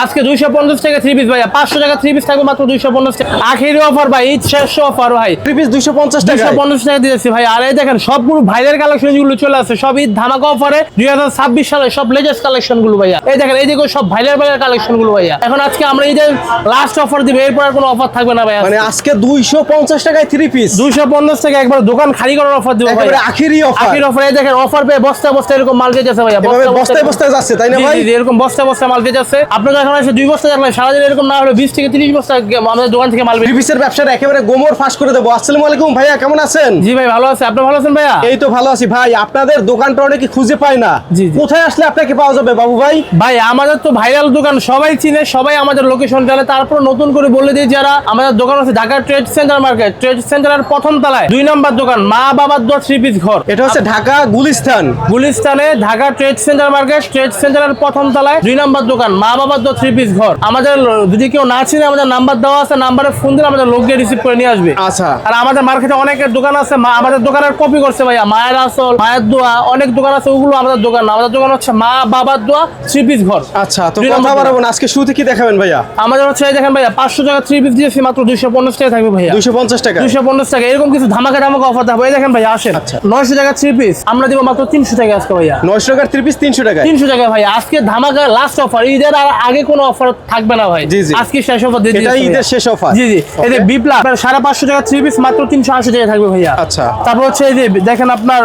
আজকে 250 টাকা 3 পিস ভাইয়া, 500 টাকা 3 পিস থাকবে মাত্র 250 টাকা। আখেরি অফার ভাই, ঈদ শেষ অফার ভাই। 3 পিস 250 টাকা। 250 টাকা দিয়েছি ভাই। আর এই দেখেন সবগুলো ভাইরাল কালেকশন গুলো চলে আসছে, সব ঈদ ধামাকা অফারে 2026 সালে সব লেটেস্ট কালেকশন গুলো ভাইয়া। এই দেখেন এইদিকে সব ভাইরাল কালেকশন গুলো ভাইয়া। এখন আজকে আমরা ঈদের লাস্ট অফার দিব, এরপর আর কোনো অফার থাকবে না ভাইয়া। মানে আজকে 250 টাকায় 3 পিস, 250 টাকা একবার দোকান খালি করার অফার দিব ভাই। একেবারে আখেরি অফার। আখেরি অফার। এই দেখেন অফার পেয়ে বস্তা বস্তা এরকম মাল গেছে ভাইয়া। বস্তায় বস্তায় যাচ্ছে তাই না ভাই? জি, এরকম বস্তা বস্তা মাল গেছে। আপনারা এখন এসে 2 বস্তা রাখবেন, সারাদিন এরকম না হলে 20 থেকে 30 বস্তা আমাদের দোকান থেকে মাল বের। 3 পিসের ব্যবসাটা একেবারে গোমর ফাঁস করে দেবো। আসসালামু আলাইকুম ভাইয়া, কেমন আছেন? জি ভাই ভালো আছে, আপনি ভালো আছেন ভাইয়া? এই তো ভালো আছি ভাই। আপনাদের দোকানটা অনেকে খুঁজে পায় না, জি, জি। কোথায় আসলে আপনাকে পাওয়া যাবে বাবু ভাই? ভাই আমাদের তো ভাইরাল দোকান, সবাই চিনে, সবাই আমাদের লোকেশন জানে। তারপর নতুন করে বলে দিই, যারা আমাদের দোকান আছে Dhaka trade center market, trade সেন্টারের প্রথম তলায় 2 নম্বর দোকান মা বাবার দোয়া 3 পিস ঘর। এটা হচ্ছে ঢাকা গুলিস্তান। গুলিস্তানে Dhaka trade center market, trade সেন্টারের প্রথম তলায় 2 নম্বর দোকান মা বাবার দোয়া 3 পিস ঘর। আমাদের যদি কেউ না চিনে, আমাদের নাম্বার দেওয়া আছে, নাম্বারে ফোন দিলে আমাদের লোক গিয়ে রিসিভ করে নিয়ে আসবে। আচ্ছা। আর আমাদের মার্কেটে অনেকের দোকান আছে, আমাদের দোকানের কপি করছে ভাইয়া, মায়ের আসল, মায়ের দোয়া, অনেক দোকান আছে, ওগুলো আমাদের দোকান না। আমাদের দোকান হচ্ছে মা বাবার দোয়া 3 পিস ঘর। আচ্ছা, তো কথা বাড়াবো না, আজকে শুরুতে কি দেখাবেন ভাইয়া? আমাদের হচ্ছে এই দেখেন ভাইয়া, 500 টাকা 3 পিস দিয়েছি, মাত্র 250 টাকা থাকবে ভাইয়া। 250 টাকা। 250 টাকা এরকম কিছু ধামাকা অফার থাকবে। এই দেখেন ভাইয়া আসেন। আচ্ছা। 900 টাকা 3 পিস আমরা দিব মাত্র 300 টাকা আজকে ভাইয়া। 900 টাকার 3 পিস 300 টাকা। 300 টাকা ভাইয়া, আজকে ধামাকা লাস্ট অফার। ঈদের আর আগে কোনো অফার থাকবে না ভাই। জি, জি। আজকে শেষ অফার দিয়ে এটা দিয়েছি ঈদের ভাইয়া। শেষ অফার। জি জি। এই যে বি প্লাস 550 টাকা 3 পিস মাত্র 380 টাকা থাকবে ভাইয়া। আচ্ছা। তারপর হচ্ছে এই যে দেখেন আপনার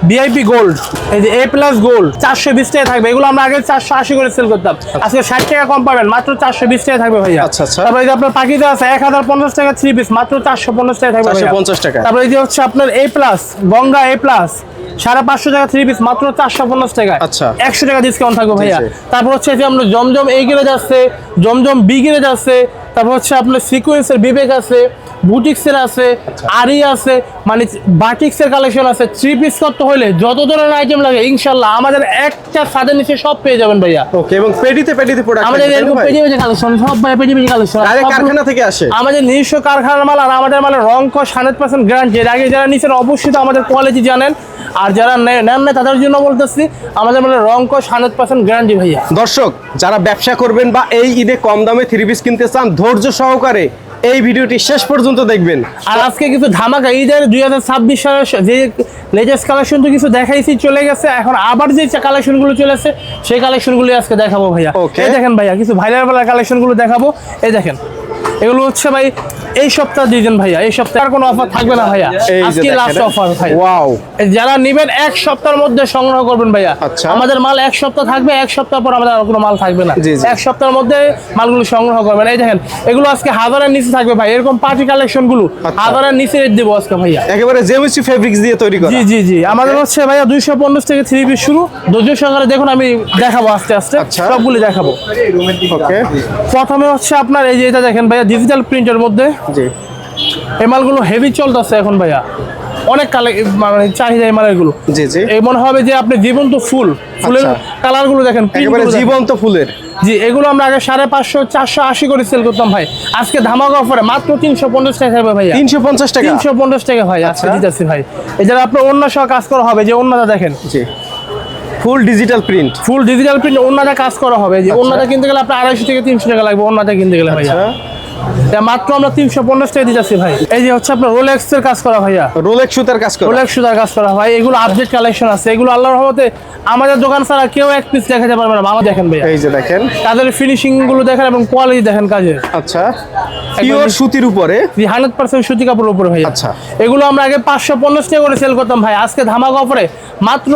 ভিআইপি গোল্ড, এই যে এ প্লাস গোল্ড 420 টাকা থাকবে। এগুলো আমরা আগে 480 করে সেল করতাম, আজকে 60 টাকা কম পাবেন, মাত্র 420 টাকা থাকবে ভাইয়া। আচ্ছা, আচ্ছা। তারপর এই যে আপনার পাখিতে আছে 1050 টাকা 3 পিস মাত্র 450 টাকা থাকবে ভাইয়া। 450 টাকা। তারপর এই যে হচ্ছে আপনার এ প্লাস গঙ্গা এ প্লাস 550 টাকা 3 পিস মাত্র 450 টাকা। আচ্ছা। 100 টাকা ডিসকাউন্ট থাকবে ভাইয়া। জি, জি। তারপর হচ্ছে যে আমরা জমজম এই গ্রেড আছে, জমজম বি গ্রেড আছে, তারপর হচ্ছে আপনার সিকোয়েন্সের বিবেক আছে, বুটিক্সের আছে, আরি আছে, মানে বাটিক্সের কালেকশন আছে। 3 পিস করতে হলে যত ধরনের আইটেম লাগে ইনশাআল্লাহ আমাদের একটা ছাদের নিচে সব পেয়ে যাবেন ভাইয়া। ওকে, এবং পেডিতে প্রোডাক্ট আমাদের এরকম পেডি কালেকশন সব ভাই, পেডি কালেকশন ডাইরেক্ট কারখানা থেকে আসে। আমাদের নিজস্ব কারখানার মাল, আর আমাদের মালের রং কস 100% গ্যারান্টি। এর আগে যারা নিছেন অবশ্যই তো আমাদের কোয়ালিটি জানেন, আর যারা নেন না তাদের জন্য বলতেছি আমাদের মালের রং কস 100% গ্যারান্টি ভাইয়া। দর্শক যারা ব্যবসা করবেন বা এই ঈদে কম দামে 3 পিস কিনতে চান, ধৈর্য সহকারে এই ভিডিওটি শেষ পর্যন্ত দেখবেন। আর আজকে কিছু ধামাকা ঈদের 2026 সালের যে লেটেস্ট কালেকশন তো কিছু দেখাইছি, চলে গেছে। এখন আবার যে কালেকশনগুলো চলে আসছে সেই কালেকশনগুলো আজকে দেখাবো ভাইয়া। এই দেখেন ভাইয়া কিছু ভাইরাল কালেকশনগুলো দেখাবো। এই দেখেন এগুলো হচ্ছে ভাই এই সপ্তাহ দিবেন ভাইয়া, এই সপ্তাহে আর কোনো অফার থাকবে না ভাইয়া, আজকে লাস্ট অফার ভাই। ওয়াও, যারা নেবেন 1 সপ্তাহের মধ্যে সংগ্রহ করবেন ভাইয়া। আচ্ছা। আমাদের মাল 1 সপ্তাহ থাকবে, 1 সপ্তাহ পর আমাদের আর কোনো মাল থাকবে না। জি, জি। 1 সপ্তাহের মধ্যে মালগুলো সংগ্রহ করবেন। এই দেখেন এগুলো আজকে 1000 এর নিচে থাকবে ভাই, এরকম পার্টি কালেকশন গুলো 1000 এর নিচে রেট দেবো আজকে ভাইয়া। একেবারে জেমিস্ট্রি ফেব্রিক্স দিয়ে তৈরি করা। জি জি জি। আমাদের হচ্ছে ভাইয়া 250 থেকে 3 পিস শুরু। ধৈর্য সহকারে দেখুন, আমি দেখাবো আস্তে আস্তে আচ্ছা। সবগুলো দেখাবো। ওকে, প্রথমে হচ্ছে আপনার এই যে এটা দেখেন ভাইয়া, ডিজিটাল প্রিন্টের মধ্যে জি। এই মালগুলো হেভি চলতেছে এখন ভাইয়া, অনেক মানে চাহিদা এই মালগুলো। জি, জি। এই মনে হবে যে আপনি জীবন্ত ফুলের কালার গুলো দেখেন, একেবারে জীবন্ত ফুলের। জি, এগুলো আমরা আগে 550 480 করে সেল করতাম ভাই, আজকে ধামাকা অফারে মাত্র 350 টাকা থাকবে ভাইয়া। 350 টাকা। 350 টাকা ভাই আজকে দিতেছি ভাই। এই যারা আপনার অন্য সহ কাজ করা হবে, যে অন্যটা দেখেন, জি, full digital print. Full digital print অন্যটা কাজ করা হবে। যে অন্যটা কিনতে গেলে আপনার 250 থেকে 300 টাকা লাগবে অন্যটা কিনতে গেলে ভাইয়া। মাত্র আমরা 350 টাকা দিতেছি ভাই। এই যে হচ্ছে আপনার রোলেক্স এর কাজ করা ভাইয়া, রোলেক্স সুতার কাজ করা। রোলেক্স সুতার কাজ করা ভাই। এগুলো আপডেট কালেকশন আছে, এগুলো আল্লাহর রহমতে আমাদের দোকান ছাড়া কেউ 1 পিস দেখাতে পারবে না। আমার দেখেন ভাইয়া, এই যে দেখেন কাজের ফিনিশিং গুলো দেখেন এবং কোয়ালিটি দেখেন কাজের। আচ্ছা, পিওর সুতির উপরে, 100% সুতি কাপড়ের উপরে ভাইয়া। আচ্ছা। এগুলো আমরা আগে 550 টাকা করে সেল করতাম ভাই, আজকে ধামাকা অফারে মাত্র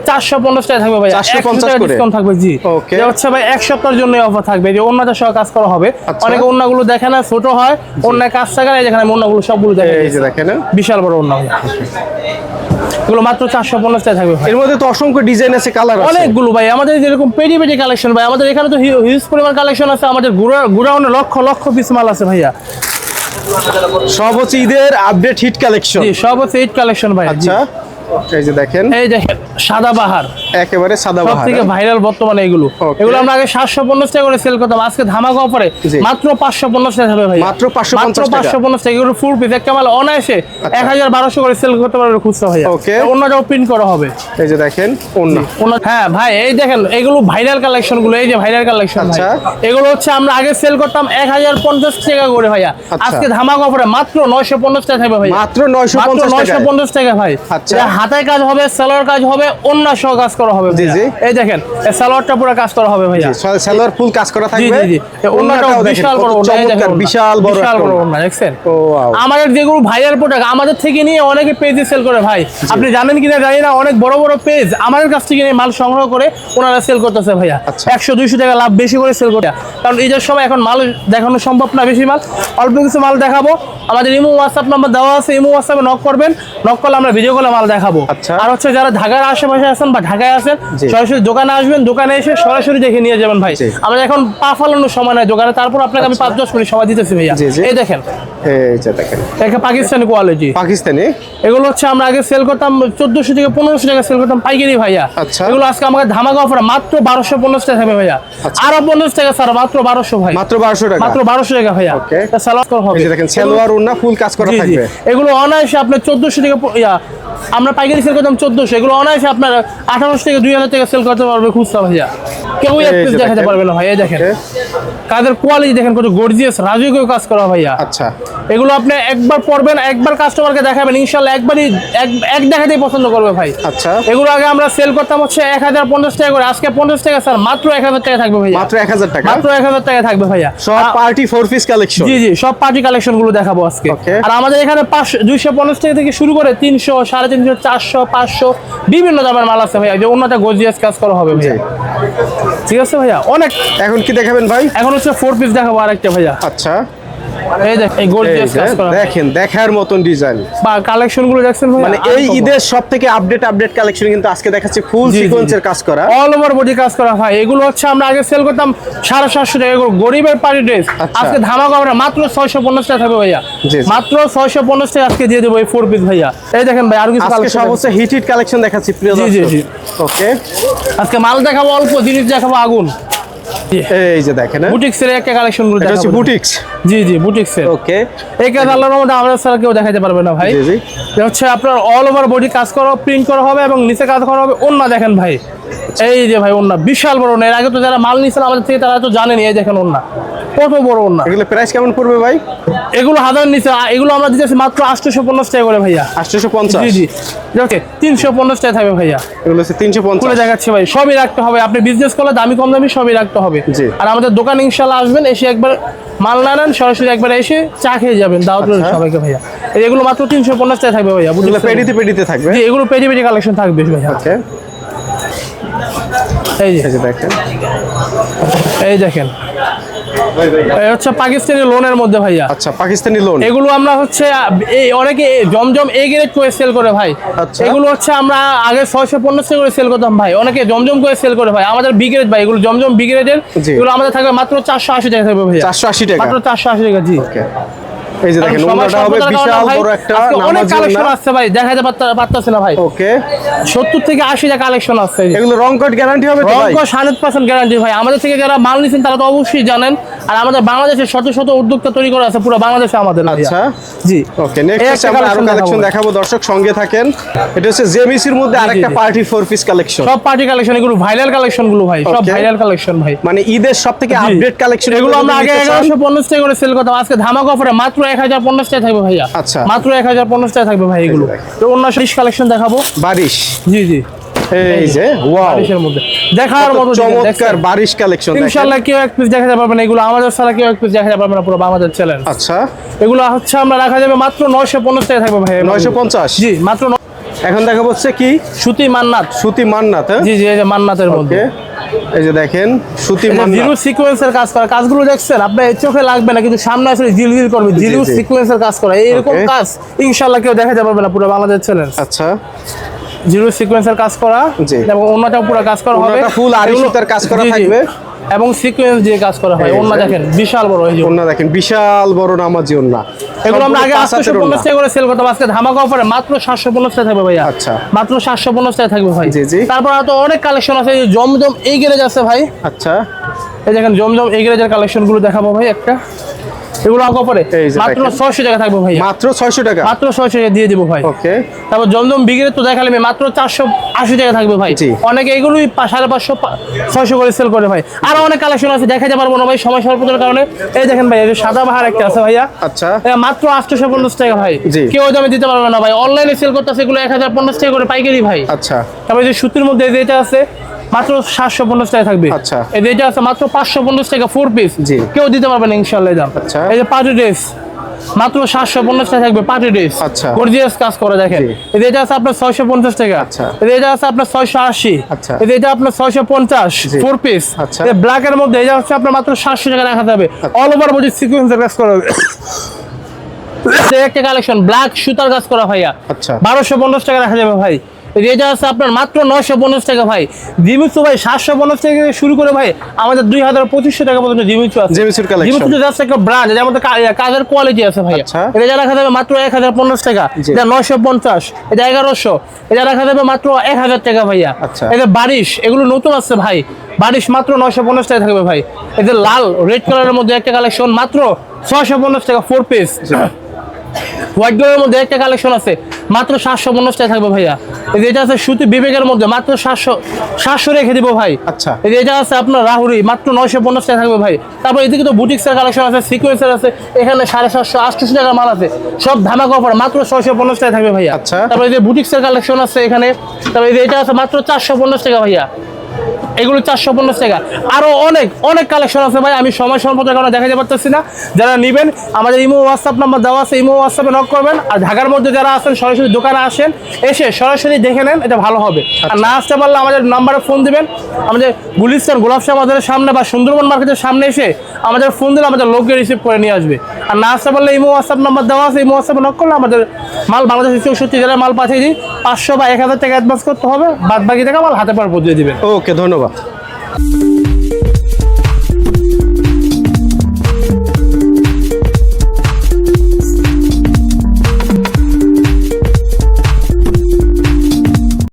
450 টাকা থাকবে ভাই, 450 করে ডিসকাউন্ট থাকবে। জি, ওকে। এটা হচ্ছে ভাই 1 সপ্তাহের জন্য অফার থাকবে। যে অন্যটা সহ কাজ করা হবে, অনেকে অন্যগুলো দেখে না, ছোট হয়, অন্য কাজ থাকে না, যেখানে অন্যগুলো সবগুলো দেখে। এই যে দেখেন বিশাল বড় অন্য, এগুলো মাত্র 450 টাকা থাকবে ভাই। এর মধ্যে তো অসংখ্য ডিজাইন আছে, কালার আছে অনেকগুলো ভাই। আমাদের যেরকম পেডি কালেকশন ভাই, আমাদের এখানে তো হিউজ পরিমাণ কালেকশন আছে। আমাদের গুড়াউনে লক্ষ লক্ষ পিস মাল আছে ভাইয়া। সব হচ্ছে ঈদের আপডেট হিট কালেকশন। জি, সব হচ্ছে ঈদ কালেকশন ভাই। আচ্ছা, এই যে দেখেন, এই দেখেন সাদাবাহার, একেবারে সাদা সব বাহার। থেকে ভাইরাল বর্তমানে এগুলো। Okay. এগুলো আমরা আগে 750 টাকা করে সেল করতাম, আজকে ধামাকা অফারে জি। মাত্র 550 টাকা হবে ভাই। মাত্র 550 টাকা। 550 টাকা। এগুলো ফুল পিস একটা মাল অনায়াসে 1000-1200 করে সেল করতে পারবে খুচরা ভাইয়া। Okay. অন্যটাও প্রিন্ট করা হবে। এই যে দেখেন ওন্না। হ্যাঁ ভাই, এই দেখেন এগুলো ভাইরাল কালেকশন গুলো, এই যে ভাইরাল কালেকশন ভাই। আচ্ছা। এগুলো হচ্ছে আমরা আগে সেল করতাম 1050 টাকা করে ভাইয়া, আচ্ছা। আজকে ধামাকা অফারে মাত্র 950 টাকা থাকবে ভাইয়া। মাত্র 950 টাকা। 950 টাকা ভাই। আচ্ছা। এটা হাতায় কাজ হবে, সালোয়ার কাজ হবে, অন্য সহ কাজ করা হবে জি, ভাইয়া। জি। এই দেখেন এই সালোয়ারটা পুরো কাজ করা হবে ভাইয়া। সালোয়ার ফুল কাজ করা জি থাকবে। জি জি, ওন্নাটাও অন্যটাও দেখেন বিশাল বড় কত ওন্না, এই দেখেন চমৎকার, ওন্না। বিশাল বড় বিশাল একটা বড় ওন্না। ওন্না, দেখছেন? ও ওয়াও। আমাদের যেগুলো ভাইরাল প্রোডাক্ট আমাদের থেকে নিয়ে অনেকে পেজে সেল করে ভাই। আপনি জানেন কিনা জানি না, অনেক বড় বড় পেজ আমাদের কাছ থেকে নিয়ে মাল সংগ্রহ করে ওনারা সেল করতেছে ভাইয়া। আচ্ছা। 100-200 টাকা লাভ বেশি করে সেল করে, কারণ ঈদের সময় এখন মাল দেখানো সম্ভব না বেশি মাল, অল্প কিছু মাল দেখাবো। আমাদের ইমো হোয়াটসঅ্যাপ নাম্বার দেওয়া আছে, ইমো হোয়াটসঅ্যাপে নক করবেন, নক করলে আমরা ভিডিও কলে মাল দেখাবো। আচ্ছা। আর হচ্ছে যারা ঢাকার আশেপাশে আছেন বা ঢাকায় আছেন, জি। সরাসরি দোকানে আসবেন, দোকানে এসে সরাসরি দেখে নিয়ে যাবেন ভাই। জি। আমাদের এখন পা ফালানোর সময় নাই দোকানে, তারপর আপনাকে আমি 5-10 মিনিট সময় দিতেছি ভাইয়া। জি, জি। এই দেখেন এই যে দেখেন একটা পাকিস্তানি কোয়ালিটি। পাকিস্তানি। এগুলো হচ্ছে আমরা আগে সেল করতাম 1400 থেকে 1500 টাকা সেল করতাম পাইকারি ভাইয়া। আচ্ছা। এগুলো আজকে আমাদের ধামাকা অফার মাত্র 1250 টাকা থাকবে ভাইয়া। আরো 50 টাকা স্যার, মাত্র 1200 ভাই, মাত্র 1200 টাকা। মাত্র 1200 টাকা ভাইয়া। Okay. এটা সালোয়ার করা হবে। এই যে দেখেন সালোয়ার ওন্না ফুল কাজ করা জি, জি। থাকবে। এগুলো অনায়াসে আপনার 1400 টাকা আমরা পাইকারি সেল করতাম 1400, এগুলো অনায়াসে আপনার 1800 থেকে 2000 টাকা সেল করতে পারবে খুচরা ভাইয়া। কেউ এক এই পিস যে দেখাতে দেখেন। পারবে না ভাই। এই দেখেন Okay. কাদের কোয়ালিটি দেখেন, কত গর্জিয়াস রাজকীয় কাজ করা ভাইয়া। আচ্ছা। এগুলো আপনি একবার পড়বেন, একবার কাস্টমারকে দেখাবেন, ইনশাআল্লাহ একবারই এক দেখাতেই পছন্দ করবে ভাই। আচ্ছা। এগুলো আগে আমরা সেল করতাম হচ্ছে 1050 টাকা করে, আজকে 50 টাকা স্যার, মাত্র 1000 টাকা থাকবে ভাইয়া। মাত্র 1000 টাকা। মাত্র 1000 টাকা থাকবে ভাইয়া। সব পার্টি 4 পিস কালেকশন। জি জি, সব পার্টি কালেকশন গুলো দেখাবো আজকে। Okay. আর আমাদের এখানে 250 টাকা থেকে শুরু করে 300, 350, 400, 500 বিভিন্ন দামের মাল আছে ভাইয়া, যে অন্যটা গর্জিয়াস কাজ করা হবে ভাইয়া। ঠিক আছে ভাইয়া, অনেক। এখন কি দেখাবেন ভাই? এখন হচ্ছে 4 পিস দেখাবো আরেকটা ভাইয়া। আচ্ছা। এই দেখ, এই এই গর্জিয়াস যে কাজ করা দেখেন দেখার মতন ডিজাইন। বা কালেকশন গুলো দেখছেন ভাইয়া, মানে এই ঈদের সব থেকে আপডেট কালেকশন কিন্তু আজকে দেখাচ্ছি ফুল জি, জি, সিকোয়েন্সের কাজ করা। অল ওভার বডি কাজ করা ভাই। এগুলো হচ্ছে আমরা আগে সেল করতাম 750 টাকা, এগুলো গরিবের পার্টি ড্রেস। আচ্ছা। আজকে ধামাকা আমরা মাত্র 650 টাকা থাকবে ভাইয়া। জি, জি। মাত্র 650 টাকা আজকে দিয়ে দেবো এই 4 পিস ভাইয়া। এই দেখেন ভাই, আর কিছু আজকে কালেকশন সব হচ্ছে হিট কালেকশন দেখাচ্ছি প্রিয় জি, জি, দর্শক। জি। ওকে। আজকে মাল দেখাবো অল্প, জিনিস দেখাবো আগুন। এই যে দেখেন বুটিক্সের একটা কালেকশন গুলো এটা হচ্ছে দেখাবো। বুটিক্স। জি জি, বুটিক্সের। ওকে। এই কাজ আল্লাহর রহমতে আমাদের ছাড়া কেউ দেখাতে পারবে না ভাই। জি, জি। এটা হচ্ছে আপনার অল ওভার বডি কাজ করা, প্রিন্ট করা হবে এবং নিচে কাজ করা হবে। ওন্না দেখেন ভাই, এই যে ভাই ওন্না বিশাল বড় ওন্না। এর আগে তো যারা মাল নিয়েছেন আমাদের থেকে তারা তো জানেনি। এই দেখেন ওন্না কত বড় ওন্না। এগুলো প্রাইস কেমন পড়বে ভাই? এগুলো হাজার নিচে, এগুলো আমরা দিতেছি মাত্র 850 টাকা করে ভাইয়া। 850। জি জি, ওকে 350 টাকা থাকবে ভাইয়া। এগুলো হচ্ছে খুলে 350। দেখাচ্ছি ভাই, সবই রাখতে হবে। আপনি বিজনেস করলে দামি কম দামি সবই রাখতে হবে। জি। আর আমাদের দোকানে ইনশাআল্লাহ আসবেন, এসে একবার মাল না নেন, সরাসরি একবার এসে চা খেয়ে যাবেন, দাওয়াত রইল আচ্ছা। সবাইকে ভাইয়া। এগুলো মাত্র 350 টাকা থাকবে ভাইয়া। এগুলো পেডিতে থাকবে। জি, এগুলো পেডি কালেকশন থাকবে ভাইয়া। ওকে। এই যে এই যে দেখেন। এই দেখেন, এই হচ্ছে পাকিস্তানি লোনের মধ্যে ভাইয়া। আচ্ছা, পাকিস্তানি লোন। এগুলো আমরা হচ্ছে এই অনেকে জমজম এ গ্রেড করে সেল করে ভাই। আচ্ছা। এগুলো হচ্ছে আমরা আগে 650 টাকা করে সেল করতাম ভাই, অনেকে জমজম করে সেল করে ভাই। আমাদের বি গ্রেড ভাই, এগুলো জমজম বি গ্রেডের। জি। এগুলো আমাদের থাকবে মাত্র 480 টাকা থাকবে ভাইয়া। 480 টাকা। মাত্র 480 টাকা। জি। ওকে। এই যে দেখেন কারণ সবার ওন্নাটা হবে স্বল্পতার কারণে বিশাল ভাই, বড় একটা আজকে অনেক নামাজি কালেকশন ওন্না। আসছে ভাই, দেখাতে পারতাছি না ভাই। ওকে। 70 থেকে 80 টা কালেকশন আসছে। এগুলো রং কোড গ্যারান্টি হবে তো ভাই? রংকশ 100% গ্যারান্টি ভাই। আমাদের থেকে যারা মাল নিছেন তারা তো অবশ্যই জানেন। আর আমাদের বাংলাদেশে শত শত উদ্যোক্তা তৈরি করা আছে পুরো বাংলাদেশে আমাদের ভাইয়া। আচ্ছা। জি। ওকে, এই নেক্সট একটা আমরা আরো collection কালেকশন দেখাবো। দেখাবো, দর্শক সঙ্গে থাকেন। এটা হচ্ছে জেমিসির মধ্যে আরেকটা জি। Party 4 piece collection. সব পার্টি কালেকশন, এগুলো ভাইরাল কালেকশন গুলো ভাই, সব Okay. ভাইরাল কালেকশন ভাই। মানে ঈদের সব থেকে জি। আপডেট কালেকশন এগুলো আমরা আগে 1150 টাকা করে সেল করতাম, আজকে ধামাকা অফারে মাত্র 1050 টাকা থাকবে ভাইয়া। আচ্ছা। মাত্র 1050 টাকা থাকবে ভাই এগুলো। তো অন্য সব কালেকশন দেখাবো। বারিশ। জি জি, এই যে ওয়াও, বারিশের মধ্যে দেখার মতো চমৎকার বারিশ কালেকশন। ইনশাআল্লাহ কেউ এক পিস দেখাতে পারবে না, এগুলো আমাদের ছাড়া কেউ এক পিস দেখাতে পারবে না পুরো বাংলাদেশ চ্যালেঞ্জ। আচ্ছা। এগুলো হচ্ছে আমরা রাখা যাবে মাত্র 950 টাকা থাকবে ভাই। 950। জি, মাত্র এখন দেখাবো হচ্ছে কি সুতি মান্নাত। সুতি মান্নাত। জি জি, এই যে মান্নাতের মধ্যে। এই যে দেখেন সুতি জিরো মান্নাত। সিকোয়েন্সের কাজ করা, কাজগুলো দেখছেন আপনার চোখে লাগবে না, কিন্তু সামনে আসলে জিলজিল করবে। জিরো জি। সিকোয়েন্সের কাজ করা, এইরকম Okay. কাজ ইনশাআল্লাহ কেউ দেখাতে পারবে না পুরো বাংলাদেশ চ্যালেঞ্জ। আচ্ছা। জিরো সিকোয়েন্সের কাজ করা জি। এবং অন্যটাও পুরো কাজ করা হবে। ওন্নাটা full আড়ি এগুলো- সুতার কাজ করা জি, জি। থাকবে। এবং সিকোয়েন্স দিয়ে কাজ করা হয়। ওন্না দেখেন বিশাল বড় এই যে ওন্না দেখেন বিশাল বড় নামাজি ওন্না। এগুলো আমরা আগে 850 টাকা করে সেল করতাম, আজকে ধামাকা অফারে মাত্র 750 টাকা থাকবে ভাইয়া। আচ্ছা মাত্র 750 টাকা থাকবে ভাই। জি জি। তারপর তো অনেক কালেকশন আছে, এই যে জমজম এই গ্যারেজ আছে ভাই। আচ্ছা এই দেখেন জমজম এই গ্যারেজের কালেকশন গুলো দেখাবো ভাই একটা। এগুলো অফারে মাত্র 600 টাকা থাকবে ভাই। মাত্র 600 টাকা, মাত্র 600 টাকা দিয়ে দিব ভাই। ওকে। তারপর জমজম বিগের তো দেখালে মাত্র 480 টাকা থাকবে ভাই। অনেকে এগুলোই 550 600 করে সেল করে ভাই। আর অনেক কালেকশন আছে, দেখাতে পারবো না ভাই সময় স্বল্পতার কারণে। এই দেখেন ভাই, এই যে সাদা বাহার একটা আছে ভাইয়া। আচ্ছা মাত্র 850 টাকা ভাই। জি। কেউ দামে দিতে পারবে না ভাই, অনলাইনে সেল করতেছে এগুলো 1050 টাকা করে পাইকারি ভাই। আচ্ছা। তারপর এই যে সুতির মধ্যে যেটা আছে মাত্র 750 টাকা থাকবে। আচ্ছা। এই যেটা আছে মাত্র 550 টাকা 4 পিস। জি। কেউ দিতে পারবে না ইনশাআল্লাহ দাম। আচ্ছা। এই যে পার্টি ড্রেস মাত্র 750 টাকা থাকবে, পার্টি ড্রেস। আচ্ছা। গর্জিয়াস কাজ করে দেখেন। এই যেটা আছে আপনার 650 টাকা। আচ্ছা। এই যেটা আছে আপনার 680। আচ্ছা। এই যেটা আপনার 650 4 পিস। আচ্ছা। এই ব্ল্যাক এর মধ্যে এটা হচ্ছে আপনার মাত্র 700 টাকা রাখা যাবে। অল ওভার বডি সিকোয়েন্সের কাজ করা হবে। একটা কালেকশন ব্ল্যাক সুতার কাজ করা ভাইয়া। আচ্ছা। 1250 টাকা রাখা যাবে ভাই। এটা আছে আপনার মাত্র 950 টাকা ভাই। জিমিচু ভাই 750 টাকা থেকে শুরু করে ভাই আমাদের 2250 টাকা পর্যন্ত জিমিচু আছে। জিমিচুর কালেকশন। জিমিচু জাস্ট একটা ব্র্যান্ড, এর মধ্যে কাজের কোয়ালিটি আছে ভাই। আচ্ছা। এটা রাখা যাবে মাত্র 1050 টাকা। এটা 950, এটা 1100, এটা রাখা যাবে মাত্র 1000 টাকা ভাইয়া। আচ্ছা। এটা বারিশ, এগুলো নতুন আছে ভাই। বারিশ মাত্র 950 টাকা থাকবে ভাই। এই যে লাল রেড কালারের মধ্যে একটা কালেকশন মাত্র 650 টাকা 4 পিস। হোয়াইট গোল্ডের মধ্যে একটা কালেকশন আছে মাত্র 750 টাকা থাকবে ভাইয়া। এই যে এটা আছে সুতি বিবেকের মধ্যে মাত্র 700 রেখে দিব ভাই। আচ্ছা। এই যে এটা আছে আপনার রাহুরি মাত্র 950 টাকা থাকবে ভাই। তারপর এদিকে তো বুটিক্সের কালেকশন আছে, সিকোয়েন্সের আছে, এখানে 750 800 টাকার মাল আছে, সব ধামাকা অফার মাত্র 650 টাকা থাকবে ভাইয়া। আচ্ছা। তারপর এই যে বুটিক্সের কালেকশন আছে এখানে। তারপর এই যে এটা আছে মাত্র 450 টাকা ভাইয়া। এগুলো 450 টাকা। আরো অনেক অনেক কালেকশন আছে ভাই, আমি সময় স্বল্পতার কারণে দেখাতে পারতেছি না। যারা নেবেন আমাদের ইমো হোয়াটসঅ্যাপ নাম্বার দেওয়া আছে, ইমো হোয়াটসঅ্যাপে নক করবেন। আর ঢাকার মধ্যে যারা আছেন সরাসরি দোকানে আসেন, এসে সরাসরি দেখে নেন, এটা ভালো হবে। আর না আসতে পারলে আমাদের নাম্বারে ফোন দিবেন। আমাদের গুলিস্তান গোলাপশাহ বাজারের সামনে বা সুন্দরবন মার্কেটের সামনে এসে আমাদের ফোন দিলে আমাদের লোককে রিসিভ করে নিয়ে আসবে। আর না আসতে পারলে ইমো হোয়াটসঅ্যাপ নাম্বার দেওয়া আছে, ইমো হোয়াটসঅ্যাপে নক করলে আমাদের মাল বাংলাদেশের 64 জেলায় মাল পাঠিয়ে দিই। 500 বা 1000 টাকা অ্যাডভান্স করতে হবে, বাদ বাকি টাকা মাল হাতে পার দিয়ে দিবেন। ওকে, ধন্যবাদ।